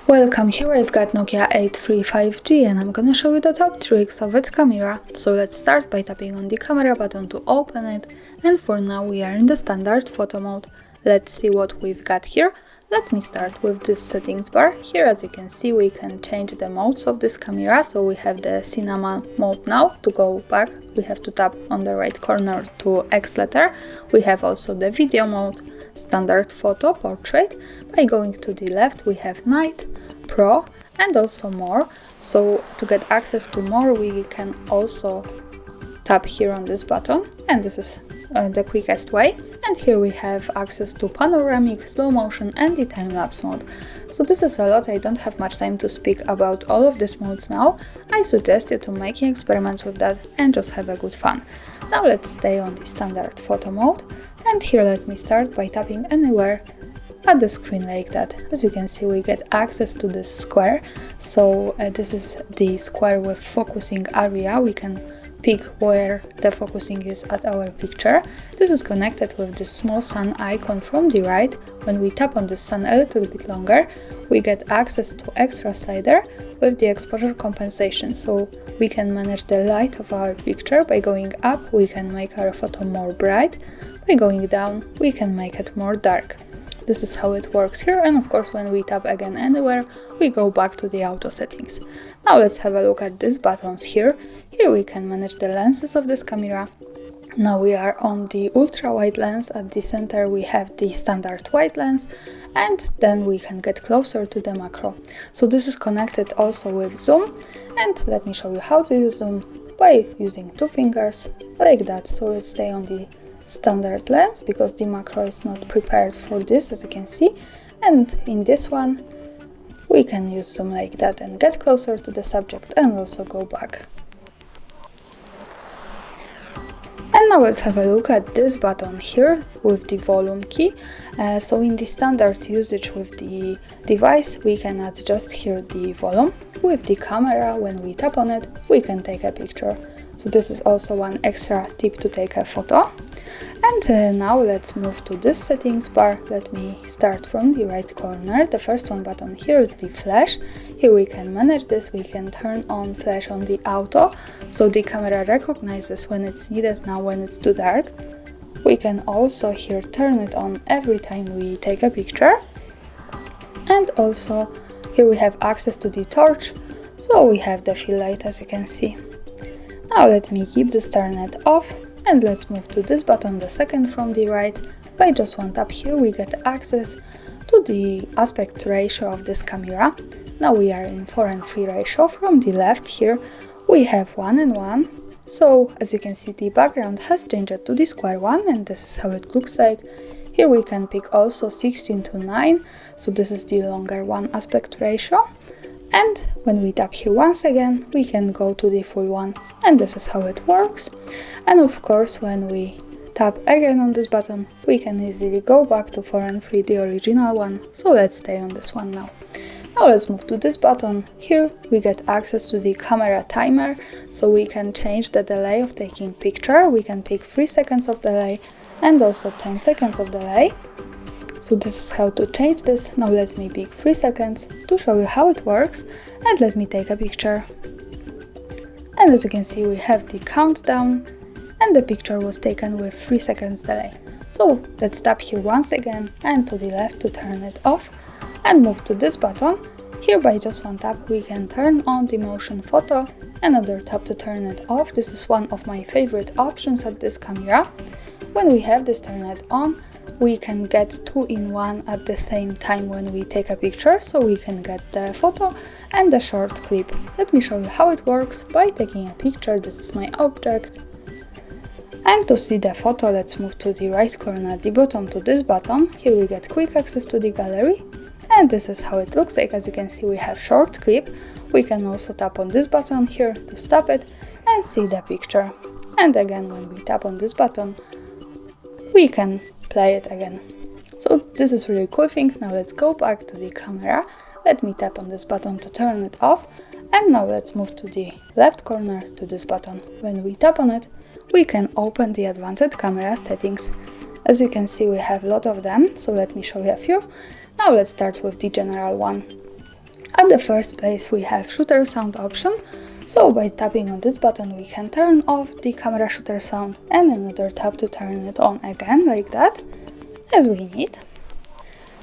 Welcome, here I've got Nokia 8.3 5G and I'm gonna show you the top tricks of its camera. So let's start by tapping on the camera button to open it, and for now we are in the standard photo mode. Let's see what we've got here. Let me start with this settings bar. Here, as you can see, we can change the modes of this camera. So we have the cinema mode now. To go back, we have to tap on the right corner to X letter. We have also the video mode, standard photo, portrait. By going to the left, we have night, pro, and also more. So to get access to more, we can also tap here on this button, and this is the quickest way. And here we have access to panoramic, slow motion, and the time-lapse mode. So this is a lot. I don't have much time to speak about all of these modes now. I suggest you to make experiments with that and just have a good fun. Now let's stay on the standard photo mode, and here let me start by tapping anywhere at the screen like that. As you can see, we get access to this square. So this is the square with focusing area. We can pick where the focusing is at our picture. This is connected with the small sun icon from the right. When we tap on the sun a little bit longer, we get access to extra slider with the exposure compensation. So we can manage the light of our picture. By going up, we can make our photo more bright. By going down, we can make it more dark. This is how it works here, and of course when we tap again anywhere, we go back to the auto settings. Now let's have a look at these buttons here. Here we can manage the lenses of this camera. Now we are on the ultra wide lens. At the center we have the standard wide lens, and then we can get closer to the macro. So this is connected also with zoom, and let me show you how to use zoom by using two fingers like that. So let's stay on the standard lens because the macro is not prepared for this, as you can see, and in this one we can use zoom like that and get closer to the subject and also go back. And now let's have a look at this button here with the volume key. So in the standard usage with the device, we can adjust here the volume. With the camera, when we tap on it, we can take a picture. So this is also one extra tip to take a photo. And now let's move to this settings bar. Let me start from the right corner. The first one button here is the flash. Here we can manage this. We can turn on flash on the auto, so the camera recognizes when it's needed, now when it's too dark. We can also here turn it on every time we take a picture. And also here we have access to the torch, so we have the fill light, as you can see. Now let me keep this turn it off, and let's move to this button, the second from the right. By just one tap here we get access to the aspect ratio of this camera. Now we are in 4:3 ratio. From the left here we have 1:1. So as you can see, the background has changed to the square one, and this is how it looks like. Here we can pick also 16:9, so this is the longer one aspect ratio. And when we tap here once again, we can go to the full one, and this is how it works. And of course, when we tap again on this button, we can easily go back to 4:3, the original one. So let's stay on this one now. Now let's move to this button. Here we get access to the camera timer, so we can change the delay of taking picture. We can pick 3 seconds of delay and also 10 seconds of delay. So this is how to change this. Now let me pick 3 seconds to show you how it works, and let me take a picture. And as you can see, we have the countdown, and the picture was taken with 3 seconds delay. So let's tap here once again and to the left to turn it off, and move to this button. Here by just one tap we can turn on the motion photo, another tap to turn it off. This is one of my favorite options at this camera. When we have this turn it on, we can get 2-in-1 at the same time when we take a picture, so we can get the photo and the short clip. Let me show you how it works by taking a picture. This is my object. And to see the photo, let's move to the right corner at the bottom to this button. Here we get quick access to the gallery, and this is how it looks like. As you can see, we have short clip. We can also tap on this button here to stop it and see the picture. And again, when we tap on this button, we can play it again. So this is really cool thing. Now let's go back to the camera. Let me tap on this button to turn it off. And now let's move to the left corner to this button. When we tap on it, we can open the advanced camera settings. As you can see, we have a lot of them, so let me show you a few. Now let's start with the general one. At the first place we have shooter sound option, so by tapping on this button we can turn off the camera shooter sound and another tap to turn it on again, like that, as we need.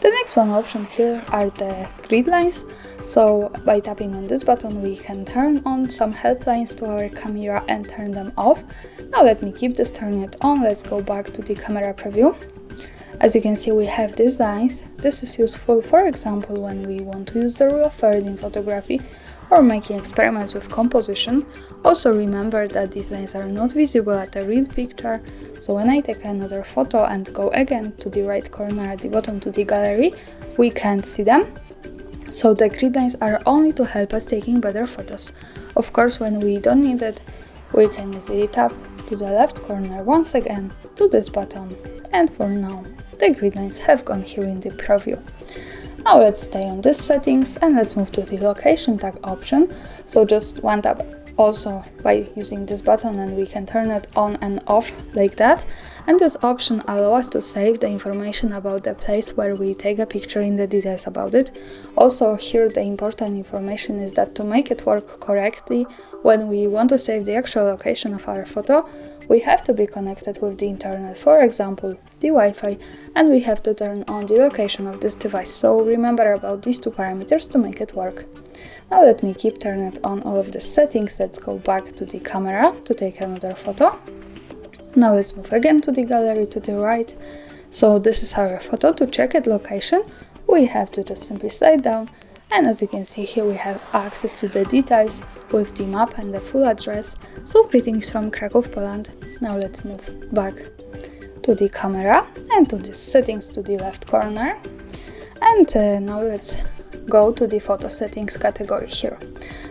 The next one option here are the grid lines, so by tapping on this button we can turn on some helplines to our camera and turn them off. Now let me keep this turning it on. Let's go back to the camera preview. As you can see, we have these lines. This is useful, for example, when we want to use the rule of thirds in photography or making experiments with composition. Also remember that these lines are not visible at the real picture, so when I take another photo and go again to the right corner at the bottom to the gallery, we can't see them. So the grid lines are only to help us taking better photos. Of course, when we don't need it, we can easily tap to the left corner once again to this button, and for now the grid lines have gone here in the preview. Now let's stay on these settings and let's move to the location tag option. So just one tap also by using this button and we can turn it on and off like that. And this option allows us to save the information about the place where we take a picture in the details about it. Also here the important information is that to make it work correctly, when we want to save the actual location of our photo, we have to be connected with the internet, for example the Wi-Fi, and we have to turn on the location of this device. So remember about these two parameters to make it work. Now let me keep turning it on all of the settings. Let's go back to the camera to take another photo. Now let's move again to the gallery to the right. So this is our photo. To check its location, we have to just simply slide down, and as you can see here we have access to the details with the map and the full address. So greetings from Kraków, Poland. Now let's move back to the camera and to the settings to the left corner. And now let's go to the photo settings category here.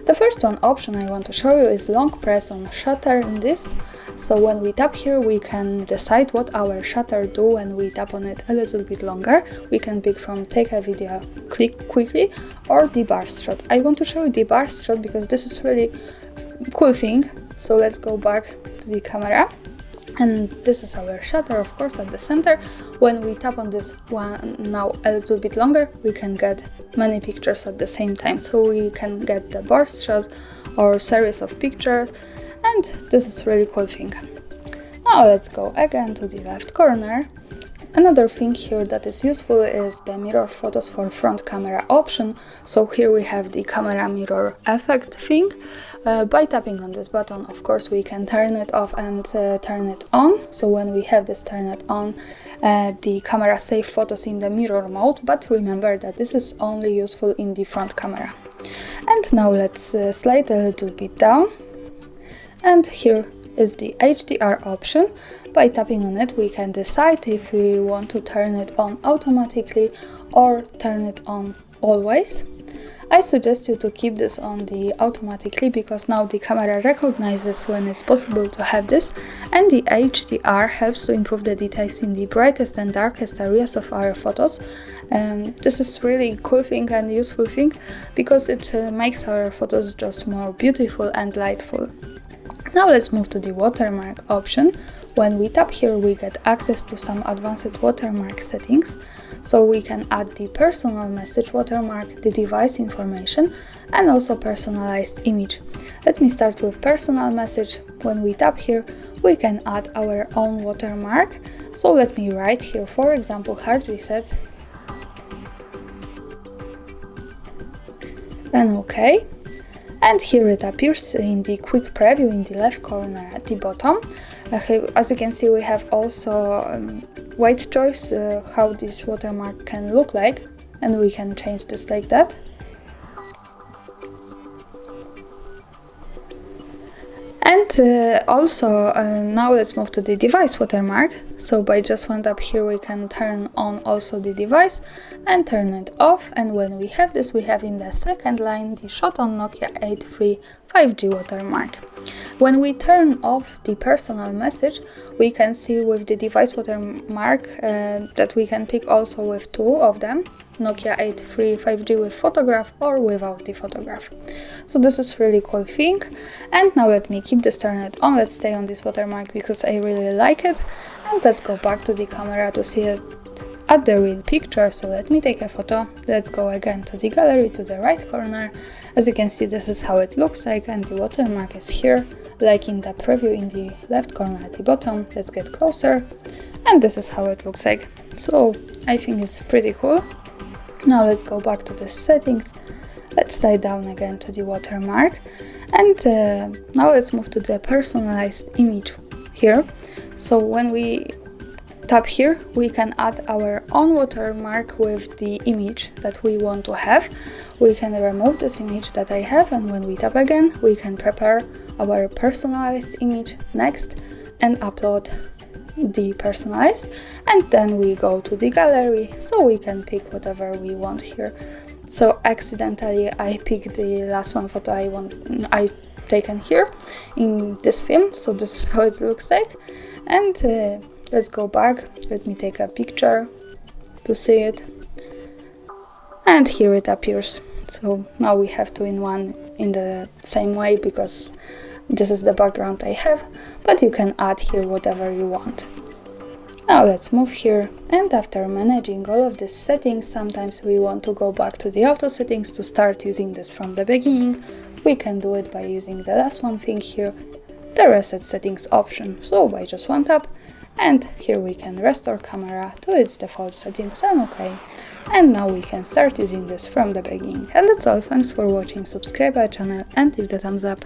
The first one option I want to show you is long press on shutter in this. So when we tap here, we can decide what our shutter do when we tap on it a little bit longer. We can pick from take a video, click quickly, or the burst shot. I want to show you the burst shot because this is really cool thing. So let's go back to the camera. And this is our shutter, of course, at the center. When we tap on this one now a little bit longer, we can get many pictures at the same time. So we can get the burst shot or series of pictures, and this is really cool thing. Now let's go again to the left corner. Another thing here that is useful is the mirror photos for front camera option. So here we have the camera mirror effect thing. By tapping on this button, of course, we can turn it off and turn it on. So when we have this turn it on, the camera saves photos in the mirror mode, but remember that this is only useful in the front camera. And now let's slide a little bit down, and here is the HDR option. By tapping on it, we can decide if we want to turn it on automatically or turn it on always. I suggest you to keep this on the automatically because now the camera recognizes when it's possible to have this, and the HDR helps to improve the details in the brightest and darkest areas of our photos. This is really cool thing and useful thing because it makes our photos just more beautiful and lightful. Now let's move to the watermark option. When we tap here, we get access to some advanced watermark settings. So we can add the personal message watermark, the device information, and also personalized image. Let me start with personal message. When we tap here, we can add our own watermark. So let me write here, for example, hard reset. And OK. And here it appears in the quick preview in the left corner at the bottom. As you can see, we have also white choice how this watermark can look like, and we can change this like that. And also now let's move to the device watermark. So by just one tap here we can turn on also the device and turn it off, and when we have this, we have in the second line the shot on Nokia 8.3 5G watermark. When we turn off the personal message, we can see with the device watermark that we can pick also with two of them. Nokia 8.3 5G with photograph or without the photograph. So this is really cool thing. And now let me keep this turned on. Let's stay on this watermark because I really like it. And let's go back to the camera to see it at the real picture. So let me take a photo. Let's go again to the gallery to the right corner. As you can see, this is how it looks like, and the watermark is here, like in the preview in the left corner at the bottom. Let's get closer, and this is how it looks like. So I think it's pretty cool. Now let's go back to the settings. Let's slide down again to the watermark, and now let's move to the personalized image here. So when we tap here, we can add our own watermark with the image that we want to have. We can remove this image that I have, and when we tap again, we can prepare our personalized image next and upload the personalized, and then we go to the gallery so we can pick whatever we want here. So accidentally I picked the last one photo I taken here in this film, so this is how it looks like. And let's go back. Let me take a picture to see it. And here it appears. So now we have two in one in the same way because this is the background I have, but you can add here whatever you want. Now let's move here, and after managing all of these settings, sometimes we want to go back to the auto settings to start using this from the beginning. We can do it by using the last one thing here, the reset settings option. So by just one tap, and here we can restore camera to its default settings, and okay. And now we can start using this from the beginning. And that's all. Thanks for watching, subscribe our channel and leave the thumbs up.